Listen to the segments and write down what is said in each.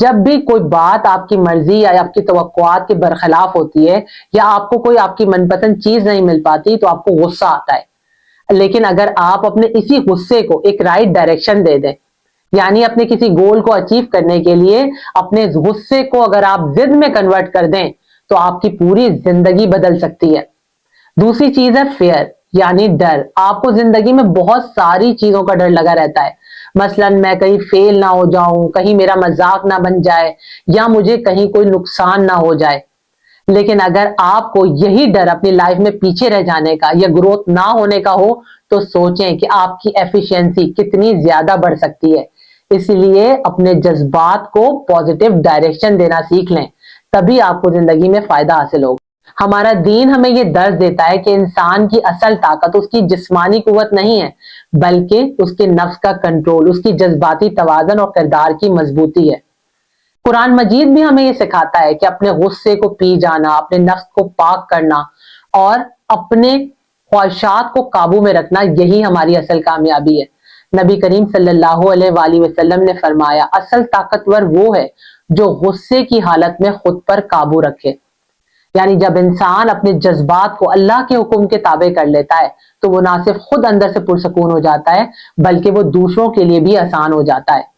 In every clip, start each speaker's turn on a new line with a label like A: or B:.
A: جب بھی کوئی بات آپ کی مرضی یا آپ کی توقعات کے برخلاف ہوتی ہے یا آپ کو کوئی آپ کی من پسند چیز نہیں مل پاتی تو آپ کو غصہ آتا ہے، لیکن اگر آپ اپنے اسی غصے کو ایک رائٹ ڈائریکشن دے دیں، یعنی اپنے کسی گول کو اچیو کرنے کے لیے اپنے غصے کو اگر آپ ضد میں کنورٹ کر دیں تو آپ کی پوری زندگی بدل سکتی ہے۔ دوسری چیز ہے فیئر، یعنی ڈر۔ آپ کو زندگی میں بہت ساری چیزوں کا ڈر لگا رہتا ہے، مثلاً میں کہیں فیل نہ ہو جاؤں، کہیں میرا مذاق نہ بن جائے یا مجھے کہیں کوئی نقصان نہ ہو جائے۔ لیکن اگر آپ کو یہی ڈر اپنی لائف میں پیچھے رہ جانے کا یا گروتھ نہ ہونے کا ہو تو سوچیں کہ آپ کی ایفیشنسی کتنی زیادہ بڑھ سکتی ہے۔ اس لیے اپنے جذبات کو پازیٹیو ڈائریکشن دینا سیکھ لیں، تبھی آپ کو زندگی میں فائدہ حاصل ہوگا۔ ہمارا دین ہمیں یہ درس دیتا ہے کہ انسان کی اصل طاقت اس کی جسمانی قوت نہیں ہے بلکہ اس کے نفس کا کنٹرول، اس کی جذباتی توازن اور کردار کی مضبوطی ہے۔ قرآن مجید بھی ہمیں یہ سکھاتا ہے کہ اپنے غصے کو پی جانا، اپنے نفس کو پاک کرنا اور اپنے خواہشات کو قابو میں رکھنا، یہی ہماری اصل کامیابی ہے۔ نبی کریم صلی اللہ علیہ وآلہ وسلم نے فرمایا، اصل طاقتور وہ ہے جو غصے کی حالت میں خود پر قابو رکھے۔ یعنی جب انسان اپنے جذبات کو اللہ کے حکم کے تابع کر لیتا ہے تو وہ نہ صرف خود اندر سے پرسکون ہو جاتا ہے بلکہ وہ دوسروں کے لیے بھی آسان ہو جاتا ہے۔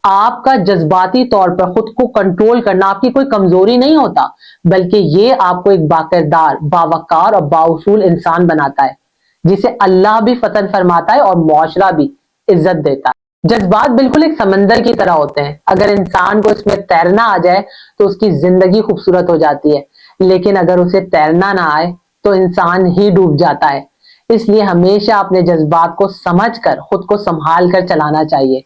A: آپ کا جذباتی طور پر خود کو کنٹرول کرنا آپ کی کوئی کمزوری نہیں ہوتا بلکہ یہ آپ کو ایک باکردار، باوقار اور بااصول انسان بناتا ہے جسے اللہ بھی فتح فرماتا ہے اور معاشرہ بھی عزت دیتا ہے۔ جذبات بالکل ایک سمندر کی طرح ہوتے ہیں، اگر انسان کو اس میں تیرنا آ جائے تو اس کی زندگی خوبصورت ہو جاتی ہے، لیکن اگر اسے تیرنا نہ آئے تو انسان ہی ڈوب جاتا ہے۔ اس لیے ہمیشہ اپنے جذبات کو سمجھ کر خود کو سنبھال کر چلانا چاہیے۔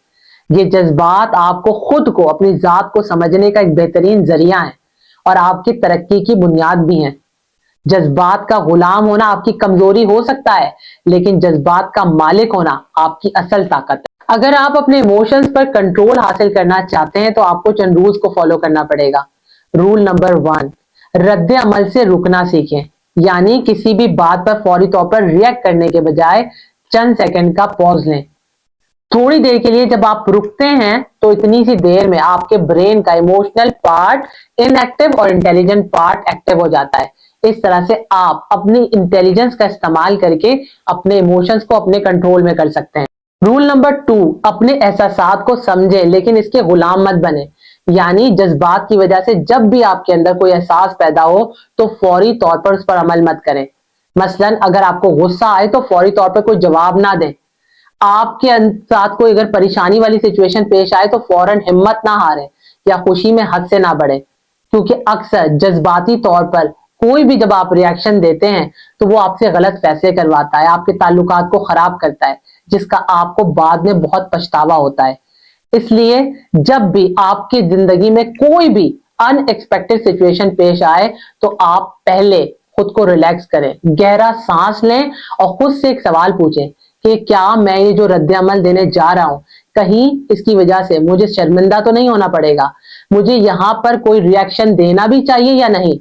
A: یہ جذبات آپ کو خود کو، اپنی ذات کو سمجھنے کا ایک بہترین ذریعہ ہے اور آپ کی ترقی کی بنیاد بھی ہیں۔ جذبات کا غلام ہونا آپ کی کمزوری ہو سکتا ہے لیکن جذبات کا مالک ہونا آپ کی اصل طاقت ہے۔ اگر آپ اپنے ایموشنز پر کنٹرول حاصل کرنا چاہتے ہیں تو آپ کو چند رولز کو فالو کرنا پڑے گا۔ رول نمبر 1، رد عمل سے رکنا سیکھیں، یعنی کسی بھی بات پر فوری طور پر ریئیکٹ کرنے کے بجائے چند سیکنڈ کا پاز لیں۔ تھوڑی دیر کے لیے جب آپ رکتے ہیں تو اتنی سی دیر میں آپ کے برین کا ایموشنل پارٹ ان ایکٹیو اور انٹیلیجنٹ پارٹ ایکٹیو ہو جاتا ہے۔ اس طرح سے آپ اپنی انٹیلیجنس کا استعمال کر کے اپنے ایموشنز کو اپنے کنٹرول میں کر سکتے ہیں۔ رول نمبر 2، اپنے احساسات کو سمجھیں لیکن اس کے غلام مت بنیں، یعنی جذبات کی وجہ سے جب بھی آپ کے اندر کوئی احساس پیدا ہو تو فوری طور پر اس پر عمل مت کریں۔ مثلاً اگر آپ کو غصہ آئے تو فوری طور پر کوئی جواب نہ دیں۔ آپ کے ساتھ کوئی اگر پریشانی والی سچویشن پیش آئے تو فوراً ہمت نہ ہاریں یا خوشی میں حد سے نہ بڑھیں، کیونکہ اکثر جذباتی طور پر کوئی بھی جب آپ ریاکشن دیتے ہیں تو وہ آپ سے غلط فیصلے کرواتا ہے، آپ کے تعلقات کو خراب کرتا ہے، جس کا آپ کو بعد میں بہت پچھتاوا ہوتا ہے۔ اس لیے جب بھی آپ کی زندگی میں کوئی بھی ان ایکسپیکٹڈ سچویشن پیش آئے تو آپ پہلے خود کو ریلیکس کریں، گہرا سانس لیں اور خود سے ایک سوال پوچھیں کہ کیا میں یہ جو رد عمل دینے جا رہا ہوں کہیں اس کی وجہ سے مجھے شرمندہ تو نہیں ہونا پڑے گا، مجھے یہاں پر کوئی ریاکشن دینا بھی چاہیے یا نہیں۔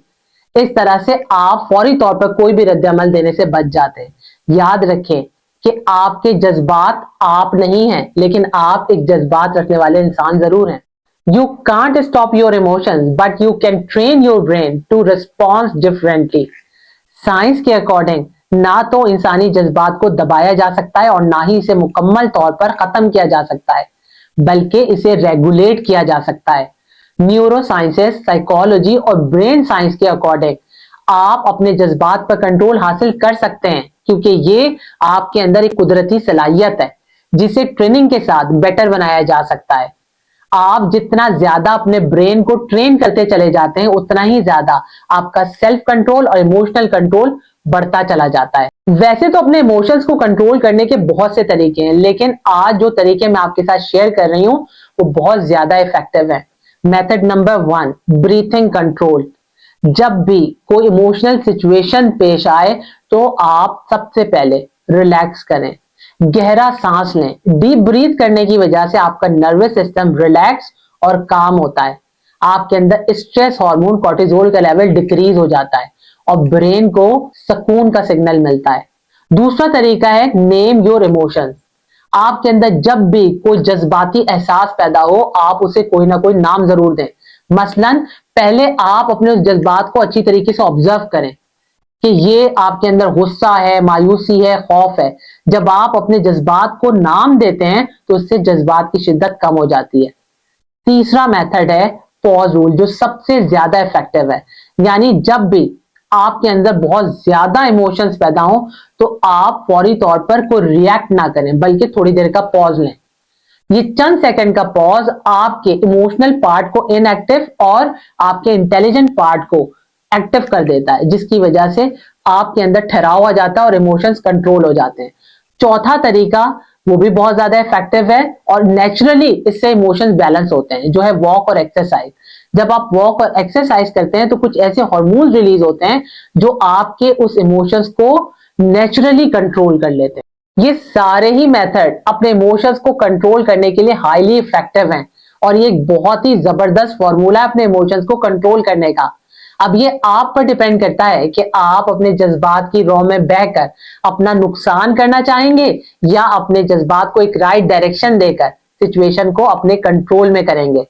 A: اس طرح سے آپ فوری طور پر کوئی بھی رد عمل دینے سے بچ جاتے ہیں۔ یاد رکھیں کہ آپ کے جذبات آپ نہیں ہیں لیکن آپ ایک جذبات رکھنے والے انسان ضرور ہیں۔ You can't stop your emotions but you can train your brain to respond differently۔ Science کے اکارڈنگ نہ تو انسانی جذبات کو دبایا جا سکتا ہے اور نہ ہی اسے مکمل طور پر ختم کیا جا سکتا ہے بلکہ اسے ریگولیٹ کیا جا سکتا ہے۔ نیورو سائنسز، سائیکالوجی اور برین سائنس کے اکارڈنگ آپ اپنے جذبات پر کنٹرول حاصل کر سکتے ہیں کیونکہ یہ آپ کے اندر ایک قدرتی صلاحیت ہے جسے ٹریننگ کے ساتھ بیٹر بنایا جا سکتا ہے۔ آپ جتنا زیادہ اپنے برین کو ٹرین کرتے چلے جاتے ہیں اتنا ہی زیادہ آپ کا سیلف کنٹرول اور ایموشنل کنٹرول بڑھتا چلا جاتا ہے۔ ویسے تو اپنے ایموشنز کو کنٹرول کرنے کے بہت سے طریقے ہیں لیکن آج جو طریقے میں آپ کے ساتھ شیئر کر رہی ہوں وہ بہت زیادہ ایفیکٹو ہیں۔ Method number 1، breathing control. جب بھی کوئی ایموشنل سچویشن پیش آئے تو آپ سب سے پہلے ریلیکس کریں، گہرا سانس لیں۔ ڈیپ بریتھ کرنے کی وجہ سے آپ کا نروس سسٹم ریلیکس اور کام ہوتا ہے، آپ کے اندر اسٹریس ہارمون کورٹیزول کا لیول ڈیکریز ہو جاتا ہے اور برین کو سکون کا سگنل ملتا ہے۔ دوسرا طریقہ ہے نیم یور ایموشنز۔ آپ کے اندر جب بھی کوئی جذباتی احساس پیدا ہو آپ اسے کوئی نہ کوئی نام ضرور دیں. مثلاً پہلے آپ اپنے اس جذبات کو اچھی طریقے سے آبزرو کریں کہ یہ آپ کے اندر غصہ ہے، مایوسی ہے، خوف ہے. جب آپ اپنے جذبات کو نام دیتے ہیں تو اس سے جذبات کی شدت کم ہو جاتی ہے. تیسرا میتھڈ ہے پوز رول، جو سب سے زیادہ افیکٹو ہے. یعنی جب بھی آپ کے اندر بہت زیادہ ایموشنز پیدا ہوں تو آپ فوری طور پر کوئی ریئیکٹ نہ کریں بلکہ تھوڑی دیر کا پوز لیں. یہ چند سیکنڈ کا پوز آپ کے ایموشنل پارٹ کو ان ایکٹیو اور آپ کے انٹیلیجنٹ پارٹ کو ایکٹیو کر دیتا ہے، جس کی وجہ سے آپ کے اندر ٹھہراؤ آ جاتا ہے اور ایموشنز کنٹرول ہو جاتے ہیں. چوتھا طریقہ وہ بھی بہت زیادہ افیکٹو ہے اور نیچرلی اس سے ایموشنز بیلنس ہوتے ہیں، جو ہے واک اور ایکسرسائز. جب آپ واک اور ایکسرسائز کرتے ہیں تو کچھ ایسے ہارمونز ریلیز ہوتے ہیں جو آپ کے اس ایموشنز کو نیچرلی کنٹرول کر لیتے ہیں. یہ سارے ہی میتھڈ اپنے ایموشنز کو کنٹرول کرنے کے لیے ہائیلی افیکٹو ہیں اور یہ ایک بہت ہی زبردست فارمولا ہے اپنے ایموشنز کو کنٹرول کرنے کا. اب یہ آپ پر ڈیپینڈ کرتا ہے کہ آپ اپنے جذبات کی رو میں بہ کر اپنا نقصان کرنا چاہیں گے یا اپنے جذبات کو ایک رائٹ ڈائریکشن دے کر سچویشن کو اپنے کنٹرول میں کریں گے.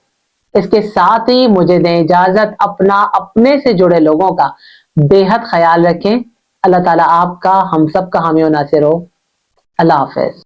A: اس کے ساتھ ہی مجھے دیں اجازت. اپنے سے جڑے لوگوں کا بے حد خیال رکھیں. اللہ تعالیٰ آپ کا ہم سب کا حامی و ناصر ہو. اللہ حافظ.